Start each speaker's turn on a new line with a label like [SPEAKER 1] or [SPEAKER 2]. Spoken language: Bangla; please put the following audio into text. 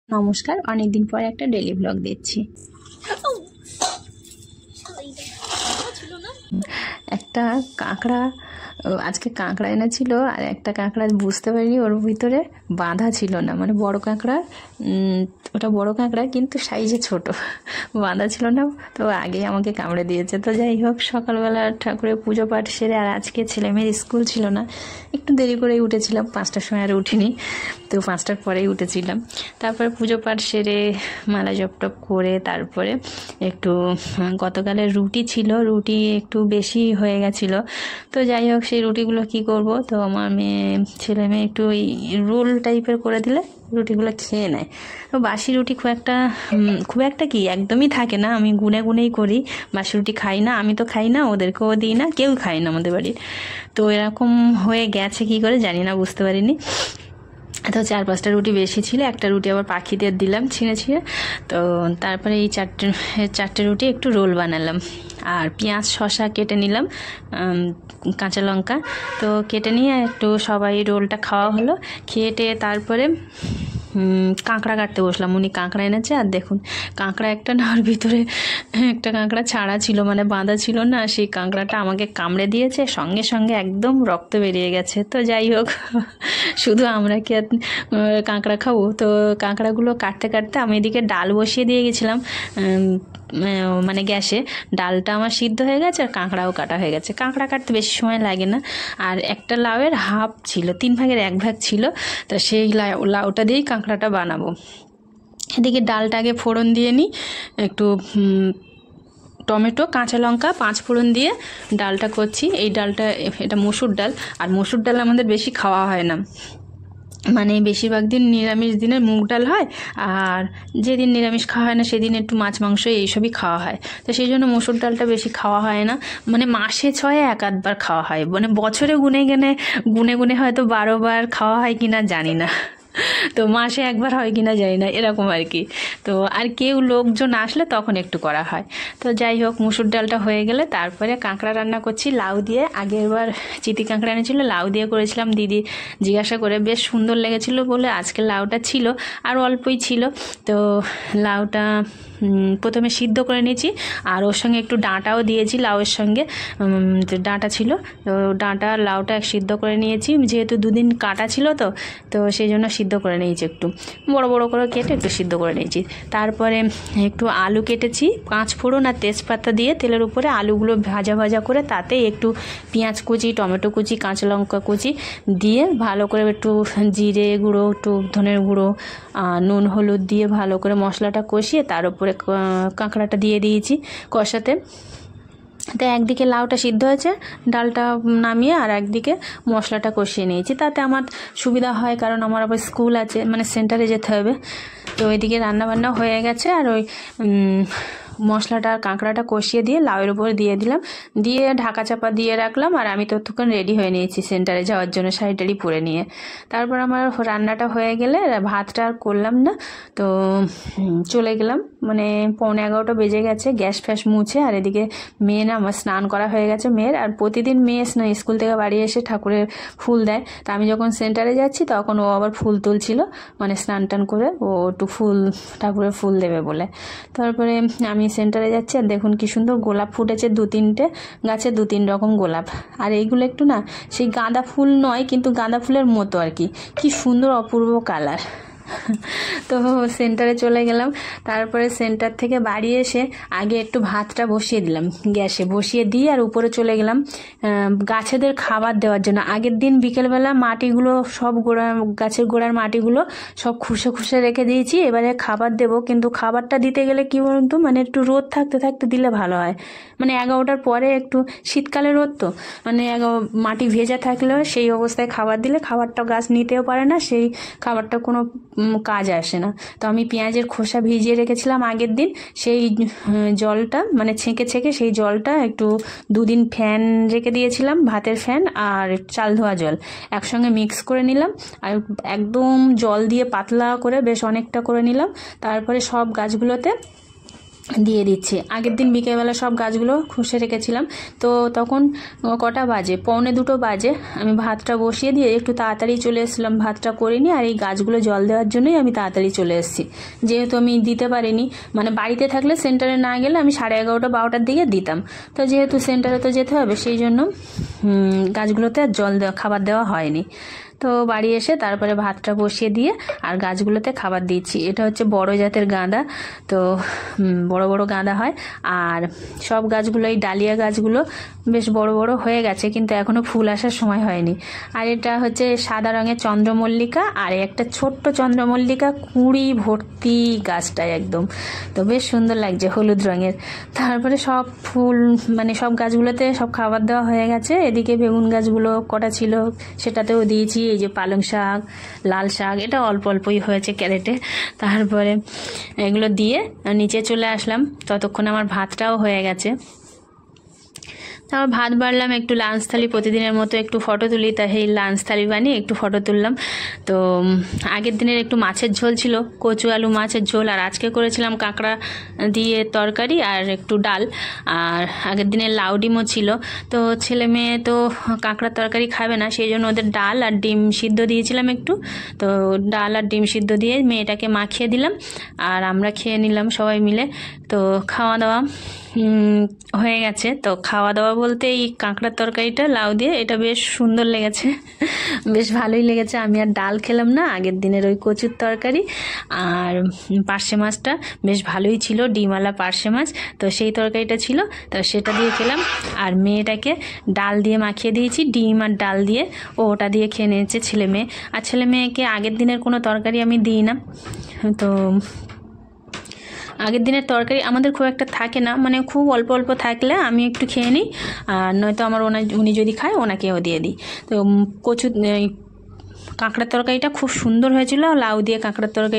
[SPEAKER 1] নমস্কার, অনেকদিন পরে একটা ডেইলি ব্লগ দিচ্ছি। একটা কাঁকড়া আজকে কাঁকড়া এনেছিল, আর একটা কাঁকড়া বুঝতে পারিনি ওর ভিতরে বাঁধা ছিল না, মানে বড় কাঁকড়া, ওটা বড় কাঁকড়া কিন্তু সাইজে ছোট, বাঁধা ছিল না। তো আগেই আমাকে কামড়ে দিয়েছে। তো যাই হোক, সকালবেলা ঠাকুরের পুজো পাঠ সেরে, আর আজকে ছেলেমেয়ের স্কুল ছিল না, একটু দেরি করেই উঠেছিলাম, 5টার সময় আর উঠিনি, তো 5টার পরেই উঠেছিলাম। তারপরে পুজো পাঠ সেরে মালা জপ টপ করে তারপরে একটু গতকালের রুটি ছিল, রুটি একটু বেশি হয়ে গেছিলো। তো যাই হোক, সেই রুটিগুলো কি করব, তো আমার ছেলে মেয়ে একটু ওই রোল টাইপের করে দিলে রুটিগুলো খেয়ে নেয়। তো বাসি রুটি খুব একটা কি একদমই থাকে না, আমি গুনে গুনেই করি। বাসি রুটি খাই না, আমি তো খাই না, ওদেরকেও দিই না, কেউ খাই না আমাদের বাড়ির। তো এরকম হয়ে গেছে কি করে জানি না, বুঝতে পারিনি। তো 4-5টা রুটি বেশি ছিল, একটা রুটি আবার পাখিদের দিলাম ছিঁড়ে ছিঁড়ে। তো তারপরে এই চারটে রুটি একটু রোল বানালাম, আর পেঁয়াজ শসা কেটে নিলাম, কাঁচা লঙ্কা তো কেটে নিয়ে একটু সবাই রোলটা খাওয়া হলো। খেয়ে তারপরে কাঁকড়া কাটতে বসলাম। উনি কাঁকড়া এনেছে, আর দেখুন কাঁকড়া একটা না, ওর ভিতরে একটা কাঁকড়া ছাড়া ছিল, মানে বাঁধা ছিল না, সেই কাঁকড়াটা আমাকে কামড়ে দিয়েছে, সঙ্গে সঙ্গে একদম রক্ত বেরিয়ে গেছে। তো যাই হোক, শুধু আমরা কি আর কাঁকড়া খাবো? তো কাঁকড়াগুলো কাটতে কাটতে আমি এদিকে ডাল বসিয়ে দিয়ে গেছিলাম, মানে গ্যাসে। ডালটা আমার সিদ্ধ হয়ে গেছে, আর কাঁকড়াও কাটা হয়ে গেছে। কাঁকড়া কাটতে বেশি সময় লাগে না। আর একটা লাউয়ের হাফ ছিল, 3 ভাগের 1 ভাগ ছিল, তো সেই লাউটা দিয়েই কাঁকড়াটা বানাবো। এদিকে ডালটা আগে ফোড়ন দিয়ে নিই, একটু টমেটো কাঁচা লঙ্কা 5 ফোড়ন দিয়ে ডালটা করছি। এই ডালটা, এটা মসুর ডাল, আর মসুর ডাল আমাদের বেশি খাওয়া হয় না, মানে বেশিরভাগ দিন নিরামিষ দিনে মুগ ডাল হয়, আর যেদিন নিরামিষ খাওয়া হয় না সেদিন একটু মাছ মাংস এইসবই খাওয়া হয়। তো সেই জন্য মসুর ডালটা বেশি খাওয়া হয় না, মানে মাসে 6-1-8বার খাওয়া হয়, মানে বছরে গুনে গুনে হয়তো 12বার খাওয়া হয় কিনা জানি না, তো মাসে একবার হয় কিনা জানি না, এরকম আর কি। তো আর কেউ লোকজন আসলে তখন একটু করা হয়। তো যাই হোক, মুসুর ডালটা হয়ে গেলে তারপরে কাঁকড়া রান্না করছি লাউ দিয়ে। আগেরবার চিতি কাঁকড়া এনেছিল, লাউ দিয়ে করেছিলাম, দিদি জিজ্ঞাসা করে বেশ সুন্দর লেগেছিল বলে আজকে লাউটা ছিল, আর অল্পই ছিল। তো লাউটা প্রথমে সিদ্ধ করে নিয়েছি, আর ওর সঙ্গে একটু ডাঁটাও দিয়েছি লাউয়ের সঙ্গে, ডাঁটা ছিল, তো ডাঁটা লাউটা সিদ্ধ করে নিয়েছি, যেহেতু 2 দিন কাটা ছিল, তো সেই জন্য সিদ্ধ করে নিয়েছি, একটু বড় বড় করে কেটে একটু সিদ্ধ করে নিয়েছি। তারপরে একটু আলু কেটেছি, 5 ফোড়ন আর তেজপাতা দিয়ে তেলের উপরে আলুগুলো ভাজা ভাজা করে, তাতে একটু পেঁয়াজ কুচি, টমেটো কুচি, কাঁচা লঙ্কা কুচি দিয়ে ভালো করে একটু জিরে গুঁড়ো, একটু ধনের গুঁড়ো, নুন হলুদ দিয়ে ভালো করে মশলাটা কষিয়ে তার উপরে কাঁকড়াটা দিয়ে দিয়েছি কষাতে। তো একদিকে লাউটা সিদ্ধ হয়েছে, ডালটা নামিয়ে আর একদিকে মশলাটা কষিয়ে নিয়েছি, তাতে আমার সুবিধা হয়, কারণ আমার আবার স্কুল আছে, মানে সেন্টারে যেতে হবে। তো ওইদিকে রান্নাবান্না হয়ে গেছে, আর ওই মশলাটা আর কাঁকড়াটা কষিয়ে দিয়ে লাউয়ের উপরে দিয়ে দিলাম, দিয়ে ঢাকা চাপা দিয়ে রাখলাম। আর আমি ততক্ষণ রেডি হয়ে নিয়েছি সেন্টারে যাওয়ার জন্য, শাড়ি টাড়ি পরে নিয়ে। তারপর আমার রান্নাটা হয়ে গেলে ভাতটা আর করলাম না, তো চলে গেলাম, মানে 11:15 বেজে গেছে, গ্যাস ফ্যাস মুছে। আর এদিকে মেয়ে না, আমার স্নান করা হয়ে গেছে মেয়ের, আর প্রতিদিন মেয়ে স্কুল থেকে বাড়ি এসে ঠাকুরের ফুল দেয়। তা আমি যখন সেন্টারে যাচ্ছি তখন ও আবার ফুল তুলছিল, মানে স্নান টান করে ও একটু ঠাকুরের ফুল দেবে বলে। তারপরে আমি সেন্টারে যাচ্ছি, আর দেখুন কি সুন্দর গোলাপ ফুটেছে, 2-3টে গাছে 2-3 রকম গোলাপ। আর এইগুলো একটু না, সেই গাঁদা ফুল নয়, কিন্তু গাঁদা ফুলের মতো আর কি সুন্দর অপূর্ব কালার। তো সেন্টারে চলে গেলাম। তারপরে সেন্টার থেকে বাড়ি এসে আগে একটু ভাতটা বসিয়ে দিলাম, গ্যাসে বসিয়ে দিয়ে আর উপরে চলে গেলাম গাছেদের খাবার দেওয়ার জন্য। আগের দিন বিকেলবেলা মাটিগুলো সব গাছের গোড়ার মাটিগুলো সব খুশে খুশে রেখে দিয়েছি, এবারে খাবার দেব। কিন্তু খাবারটা দিতে গেলে কি বলতো, মানে একটু রোদ থাকতে থাকতে দিলে ভালো হয়, মানে 11টার পরে একটু শীতকালে রোদ, তো মানে মাটি ভেজা থাকলেও সেই অবস্থায় খাবার দিলে খাবারটা গাছ নিতেও পারে না, সেই খাবারটা কোনো কাজে আসে না। তো আমি পেঁয়াজের খোসা ভিজিয়ে রেখেছিলাম আগের দিন, সেই জলটা মানে ছেঁকে ছেঁকে সেই জলটা একটু 2 দিন ফ্যান রেখে দিয়েছিলাম, ভাতের ফ্যান আর চাল ধোয়া জল একসঙ্গে মিক্স করে নিলাম, আর একদম জল দিয়ে পাতলা করে বেশ অনেকটা করে নিলাম। তারপরে সব গাছগুলোতে দিয়ে দিচ্ছি। আগের দিন বিকেলবেলা সব গাছগুলো খুশে রেখেছিলাম, তো তখন কটা বাজে, 1:45 বাজে। আমি ভাতটা বসিয়ে দিয়ে একটু তাড়াতাড়ি চলে এসেছিলাম, ভাতটা করে নিই, আর এই গাছগুলো জল দেওয়ার জন্যই আমি তাড়াতাড়ি চলে এসেছি। যেহেতু আমি দিতে পারিনি, মানে বাড়িতে থাকলে সেন্টারে না গেলে আমি 11:30 12টার দিকে দিতাম, তো যেহেতু সেন্টারে তো যেতে হবে সেই জন্য গাছগুলোতে আর খাবার দেওয়া হয়নি। তো বাড়ি এসে তারপরে ভাতটা বসিয়ে দিয়ে আর গাছগুলোতে খাবার দিচ্ছি। এটা হচ্ছে বড় জাতের গাঁদা, তো বড় বড় গাঁদা হয়। আর সব গাছগুলো, এই ডালিয়া গাছগুলো বেশ বড় বড় হয়ে গেছে, কিন্তু এখনও ফুল আসার সময় হয়নি। আর এটা হচ্ছে সাদা রঙের চন্দ্রমল্লিকা, আর একটা ছোট্ট চন্দ্রমল্লিকা, কুঁড়ি ভর্তি গাছটায় একদম, তো বেশ সুন্দর লাগছে, হলুদ রঙের। তারপরে সব ফুল, মানে সব গাছগুলোতে সব খাবার দেওয়া হয়ে গেছে। এদিকে বেগুন গাছগুলো কটা ছিল সেটাতেও দিয়েছি। এই যে পালং শাক, লাল শাক, এটা অল্প অল্পই হয়েছে ক্যারেটে। তারপরে এগুলো দিয়ে নিচে চলে আসলাম, ততক্ষণ আমার ভাতটাও হয়ে গেছে। তারপর ভাত বাড়লাম, একটু লাঞ্চ থালি, প্রতিদিনের মতো একটু ফটো তুলি, তাই এই লাঞ্চ থালি বানিয়ে একটু ফটো তুললাম। তো আগের দিনের একটু মাছের ঝোল ছিল, কচু আলু মাছের ঝোল, আর আজকে করেছিলাম কাঁকড়া দিয়ে তরকারি আর একটু ডাল। আর আগের দিনের লাউ ডিমও ছিল। তো ছেলে মেয়ে তো কাঁকড়ার তরকারি খাবে না, সেই জন্য ওদের ডাল আর ডিম সিদ্ধ দিয়েছিলাম একটু। তো ডাল আর ডিম সিদ্ধ দিয়ে মেয়েটাকে মাখিয়ে দিলাম, আর আমরা খেয়ে নিলাম সবাই মিলে। তো খাওয়া দাওয়া হয়ে গেছে। তো খাওয়া দাওয়া বলতে এই কাঁকড়ার তরকারিটা লাউ দিয়ে, এটা বেশ সুন্দর লেগেছে, বেশ ভালোই লেগেছে। আমি আর ডাল খেলাম না, আগের দিনের ওই কচুর তরকারি আর পার্শে মাছটা বেশ ভালোই ছিল, ডিমওয়ালা পার্শে মাছ, তো সেই তরকারিটা ছিল, তো সেটা দিয়ে খেলাম। আর মেয়েটাকে ডাল দিয়ে মাখিয়ে দিয়েছি, ডিম আর ডাল দিয়ে, ওটা দিয়ে খেয়ে নিয়েছে ছেলে মেয়ে। আর ছেলে মেয়েকে আগের দিনের কোনো তরকারি আমি দিই না, তো আগের দিনের তরকারি আমাদের খুব একটা থাকে না, মানে খুব অল্প অল্প থাকলে আমি একটু খেয়ে নিই, আর নয়তো আমার উনি যদি খায় ওনাকেও দিয়ে দিই। তো কাঁকড়ার তরকারিটা খুব সুন্দর হয়েছিল, লাউ দিয়ে কাঁকড়ার তরকারি।